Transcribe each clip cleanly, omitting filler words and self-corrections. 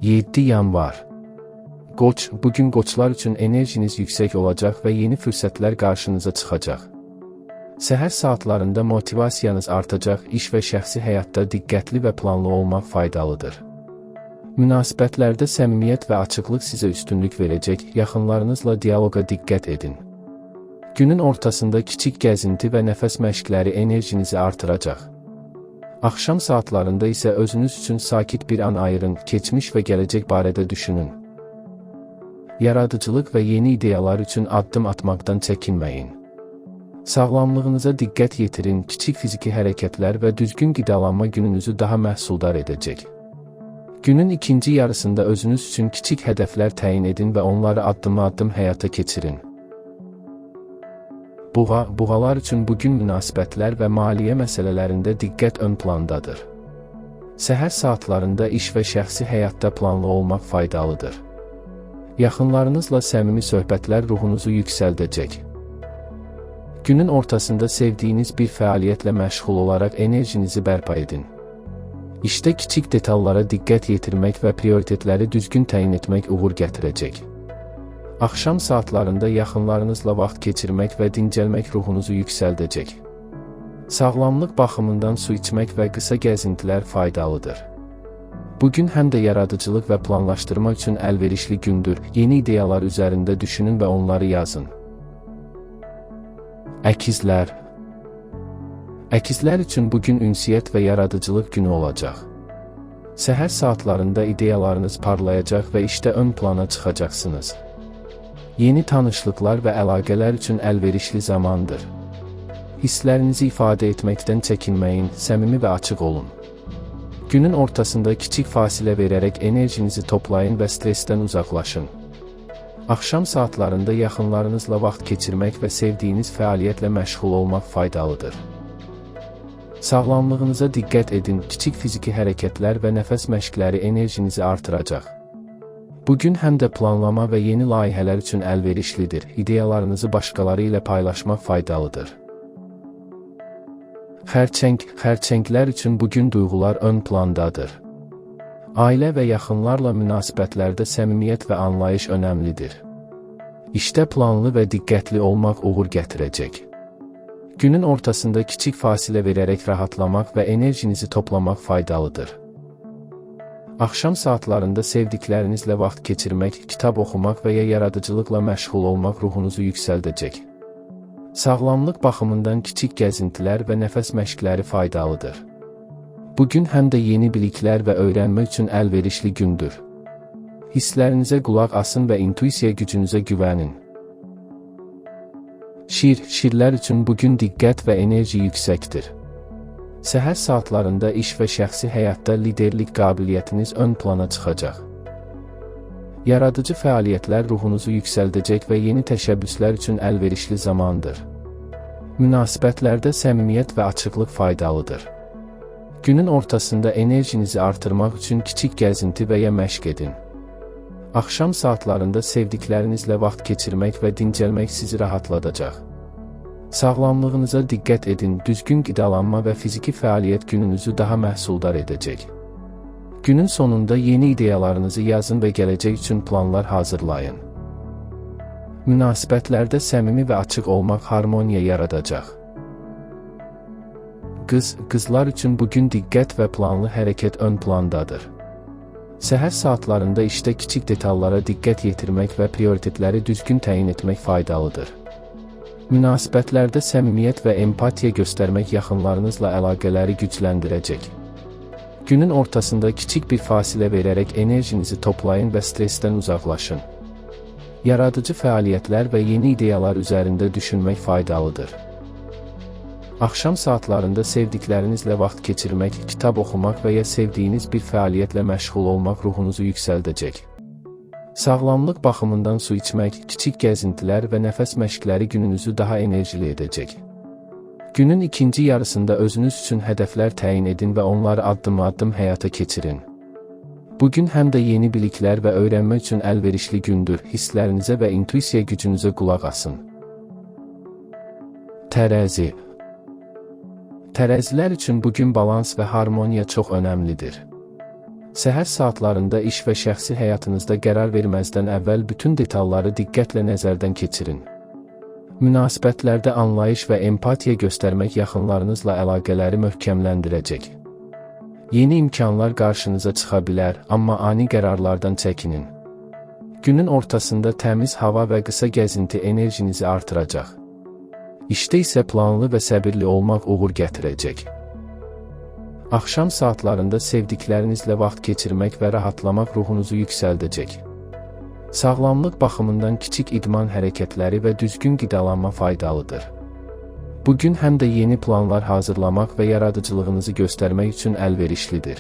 7 yanvar. Qoç, bugün qoçlar üçün enerjiniz yüksək olacaq və yeni fürsətlər qarşınıza çıxacaq. Səhər saatlarında motivasiyanız artacaq, iş və şəxsi həyatda diqqətli və planlı olmaq faydalıdır. Münasibətlərdə səmimiyyət və açıqlıq sizə üstünlük verəcək, yaxınlarınızla dialoqa diqqət edin. Günün ortasında kiçik gəzinti və nəfəs məşqləri enerjinizi artıracaq. Axşam saatlarında isə özünüz üçün sakit bir an ayırın, keçmiş və gələcək barədə düşünün. Yaradıcılıq və yeni ideyalar üçün addım atmaqdan çəkinməyin. Sağlamlığınıza diqqət yetirin, kiçik fiziki hərəkətlər və düzgün qidalanma gününüzü daha məhsuldar edəcək. Günün ikinci yarısında özünüz üçün kiçik hədəflər təyin edin və onları addım-addım həyata keçirin. Buğalar üçün bugün münasibətlər və maliyyə məsələlərində diqqət ön plandadır. Səhər saatlarında iş və şəxsi həyatda planlı olmaq faydalıdır. Yaxınlarınızla səmimi söhbətlər ruhunuzu yüksəldəcək. Günün ortasında sevdiyiniz bir fəaliyyətlə məşğul olaraq enerjinizi bərpa edin. İşdə kiçik detallara diqqət yetirmək və prioritetləri düzgün təyin etmək uğur gətirəcək. Axşam saatlarında yaxınlarınızla vaxt keçirmək və dincəlmək ruhunuzu yüksəldəcək. Sağlamlıq baxımından su içmək və qısa gəzintilər faydalıdır. Bugün həm də yaradıcılıq və planlaşdırma üçün əlverişli gündür. Yeni ideyalar üzərində düşünün və onları yazın. Əkizlər. Əkizlər üçün bugün ünsiyyət və yaradıcılıq günü olacaq. Səhər saatlarında ideyalarınız parlayacaq və işdə ön plana çıxacaqsınız. Yeni tanışlıqlar və əlaqələr üçün əlverişli zamandır. Hisslərinizi ifadə etməkdən çəkinməyin, səmimi və açıq olun. Günün ortasında kiçik fasilə verərək enerjinizi toplayın və stressdən uzaqlaşın. Axşam saatlarında yaxınlarınızla vaxt keçirmək və sevdiyiniz fəaliyyətlə məşğul olmaq faydalıdır. Sağlamlığınıza diqqət edin, kiçik fiziki hərəkətlər və nəfəs məşqləri enerjinizi artıracaq. Bugün həm də planlama və yeni layihələr üçün əlverişlidir. İdeyalarınızı başqaları ilə paylaşmaq faydalıdır. Xərçənglər üçün bugün duyğular ön plandadır. Ailə və yaxınlarla münasibətlərdə səmimiyyət və anlayış önəmlidir. İşdə planlı və diqqətli olmaq uğur gətirəcək. Günün ortasında kiçik fasilə verərək rahatlamaq və enerjinizi toplamaq faydalıdır. Axşam saatlarında sevdiklərinizlə vaxt keçirmək, kitab oxumaq və ya yaradıcılıqla məşğul olmaq ruhunuzu yüksəldəcək. Sağlamlıq baxımından kiçik gəzintilər və nəfəs məşqləri faydalıdır. Bugün həm də yeni biliklər və öyrənmə üçün əlverişli gündür. Hisslərinizə qulaq asın və intuisiya gücünüzə güvənin. Şirlər üçün bugün diqqət və enerji yüksəkdir. Səhər saatlarında iş və şəxsi həyatda liderlik qabiliyyətiniz ön plana çıxacaq. Yaradıcı fəaliyyətlər ruhunuzu yüksəldəcək və yeni təşəbbüslər üçün əlverişli zamandır. Münasibətlərdə səmimiyyət və açıqlıq faydalıdır. Günün ortasında enerjinizi artırmaq üçün kiçik gəzinti və ya məşq edin. Axşam saatlarında sevdiklərinizlə vaxt keçirmək və dincəlmək sizi rahatladacaq. Sağlamlığınıza diqqət edin, düzgün qidalanma və fiziki fəaliyyət gününüzü daha məhsuldar edəcək. Günün sonunda yeni ideyalarınızı yazın və gələcək üçün planlar hazırlayın. Münasibətlərdə səmimi və açıq olmaq harmoniya yaradacaq. Qızlar üçün bugün diqqət və planlı hərəkət ön plandadır. Səhər saatlarında işdə kiçik detallara diqqət yetirmək və prioritetləri düzgün təyin etmək faydalıdır. Münasibətlərdə səmimiyyət və empatiya göstərmək yaxınlarınızla əlaqələri gücləndirəcək. Günün ortasında kiçik bir fasilə verərək enerjinizi toplayın və stressdən uzaqlaşın. Yaradıcı fəaliyyətlər və yeni ideyalar üzərində düşünmək faydalıdır. Axşam saatlarında sevdiklərinizlə vaxt keçirmək, kitab oxumaq və ya sevdiyiniz bir fəaliyyətlə məşğul olmaq ruhunuzu yüksəldəcək. Sağlamlıq baxımından su içmək, kiçik gəzintilər və nəfəs məşqləri gününüzü daha enerjili edəcək. Günün ikinci yarısında özünüz üçün hədəflər təyin edin və onları addım-addım həyata keçirin. Bugün həm də yeni biliklər və öyrənmə üçün əlverişli gündür. Hisslərinizə və intuisiya gücünüzə qulaq asın. Tərəzi. Tərəzilər üçün bugün balans və harmoniya çox önəmlidir. Səhər saatlarında iş və şəxsi həyatınızda qərar verməzdən əvvəl bütün detalları diqqətlə nəzərdən keçirin. Münasibətlərdə anlayış və empatiya göstərmək yaxınlarınızla əlaqələri möhkəmləndirəcək. Yeni imkanlar qarşınıza çıxa bilər, amma ani qərarlardan çəkinin. Günün ortasında təmiz hava və qısa gəzinti enerjinizi artıracaq. İşdə isə planlı və səbirli olmaq uğur gətirəcək. Axşam saatlarında sevdiklərinizlə vaxt keçirmək və rahatlamaq ruhunuzu yüksəldəcək. Sağlamlıq baxımından kiçik idman hərəkətləri və düzgün qidalanma faydalıdır. Bugün həm də yeni planlar hazırlamaq və yaradıcılığınızı göstərmək üçün əlverişlidir.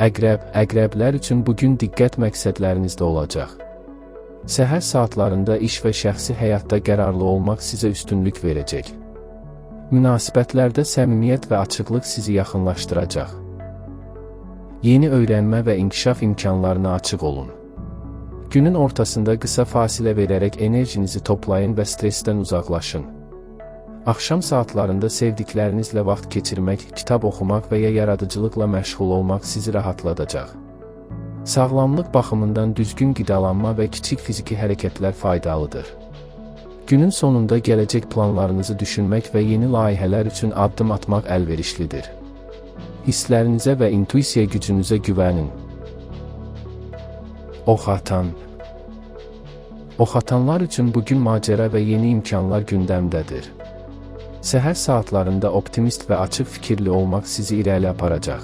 Əqrəblər üçün bugün diqqət məqsədlərinizdə olacaq. Səhər saatlarında iş və şəxsi həyatda qərarlı olmaq sizə üstünlük verəcək. Münasibətlərdə səmimiyyət və açıqlıq sizi yaxınlaşdıracaq. Yeni öyrənmə və inkişaf imkanlarına açıq olun. Günün ortasında qısa fasilə verərək enerjinizi toplayın və stressdən uzaqlaşın. Axşam saatlarında sevdiklərinizlə vaxt keçirmək, kitab oxumaq və ya yaradıcılıqla məşğul olmaq sizi rahatladacaq. Sağlamlıq baxımından düzgün qidalanma və kiçik fiziki hərəkətlər faydalıdır. Günün sonunda gələcək planlarınızı düşünmək və yeni layihələr üçün addım atmaq əlverişlidir. Hisslərinizə və intuisiya gücünüzə güvənin. Ox atanlar üçün bugün macəra və yeni imkanlar gündəmdədir. Səhər saatlarında optimist və açıq fikirli olmaq sizi irəli aparacaq.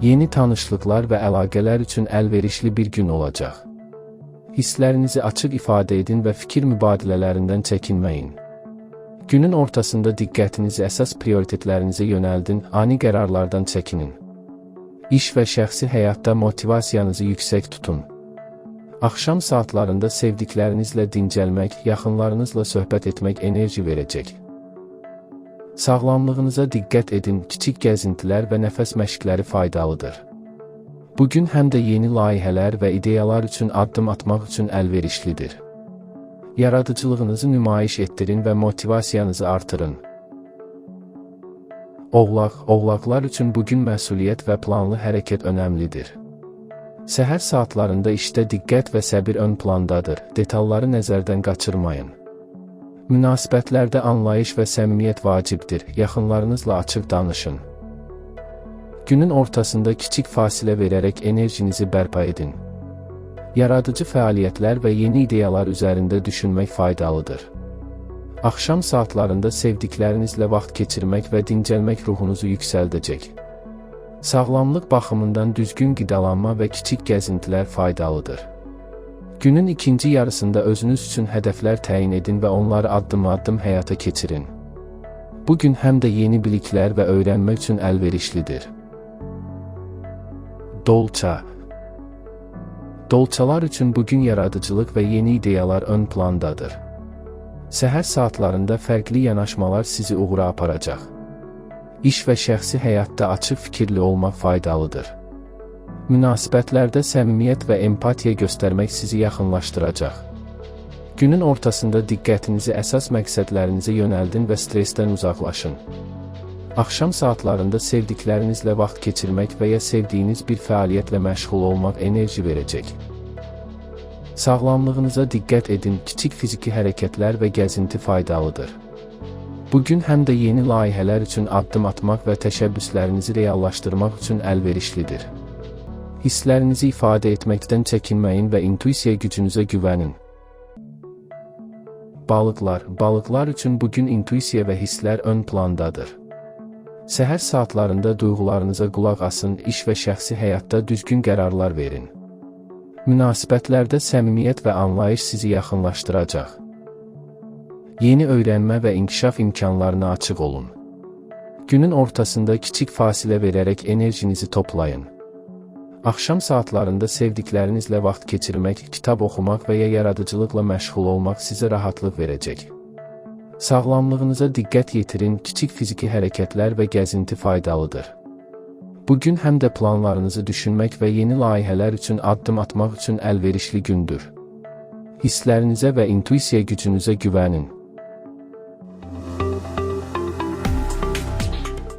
Yeni tanışlıqlar və əlaqələr üçün əlverişli bir gün olacaq. Hisslərinizi açıq ifadə edin və fikir mübadilərindən çəkinməyin. Günün ortasında diqqətinizi əsas prioritetlərinizə yönəldin, ani qərarlardan çəkinin. İş və şəxsi həyatda motivasiyanızı yüksək tutun. Axşam saatlarında sevdiklərinizlə dincəlmək, yaxınlarınızla söhbət etmək enerji verəcək. Sağlamlığınıza diqqət edin, kiçik gəzintilər və nəfəs məşqləri faydalıdır. Bugün həm də yeni layihələr və ideyalar üçün addım atmaq üçün əlverişlidir. Yaradıcılığınızı nümayiş etdirin və motivasiyanızı artırın. Oğlaqlar üçün bugün məsuliyyət və planlı hərəkət önəmlidir. Səhər saatlarında işdə diqqət və səbir ön plandadır, detalları nəzərdən qaçırmayın. Münasibətlərdə anlayış və səmimiyyət vacibdir, yaxınlarınızla açıq danışın. Günün ortasında kiçik fasilə verərək enerjinizi bərpa edin. Yaradıcı fəaliyyətlər və yeni ideyalar üzərində düşünmək faydalıdır. Axşam saatlarında sevdiklərinizlə vaxt keçirmək və dincəlmək ruhunuzu yüksəldəcək. Sağlamlıq baxımından düzgün qidalanma və kiçik gəzintilər faydalıdır. Günün ikinci yarısında özünüz üçün hədəflər təyin edin və onları addım-addım həyata keçirin. Bugün həm də yeni biliklər və öyrənmə üçün əlverişlidir. Dolçalar üçün bugün yaradıcılıq və yeni ideyalar ön plandadır. Səhər saatlarında fərqli yanaşmalar sizi uğura aparacaq. İş və şəxsi həyatda açıq fikirli olmaq faydalıdır. Münasibətlərdə səmimiyyət və empatiya göstərmək sizi yaxınlaşdıracaq. Günün ortasında diqqətinizi əsas məqsədlərinizə yönəldin və stressdən uzaqlaşın. Axşam saatlarında sevdiklərinizlə vaxt keçirmək və ya sevdiyiniz bir fəaliyyətlə məşğul olmaq enerji verəcək. Sağlamlığınıza diqqət edin, kiçik fiziki hərəkətlər və gəzinti faydalıdır. Bugün həm də yeni layihələr üçün addım atmaq və təşəbbüslərinizi reallaşdırmaq üçün əlverişlidir. Hisslərinizi ifadə etməkdən çəkinməyin və intuisiya gücünüzə güvənin. Balıqlar üçün bugün intuisiya və hisslər ön plandadır. Səhər saatlarında duyğularınıza qulaq asın, iş və şəxsi həyatda düzgün qərarlar verin. Münasibətlərdə səmimiyyət və anlayış sizi yaxınlaşdıracaq. Yeni öyrənmə və inkişaf imkanlarına açıq olun. Günün ortasında kiçik fasilə verərək enerjinizi toplayın. Axşam saatlarında sevdiklərinizlə vaxt keçirmək, kitab oxumaq və ya yaradıcılıqla məşğul olmaq sizə rahatlıq verəcək. Sağlamlığınıza diqqət yetirin, kiçik fiziki hərəkətlər və gəzinti faydalıdır. Bugün həm də planlarınızı düşünmək və yeni layihələr üçün addım atmaq üçün əlverişli gündür. Hisslərinizə və intuisiya gücünüzə güvənin.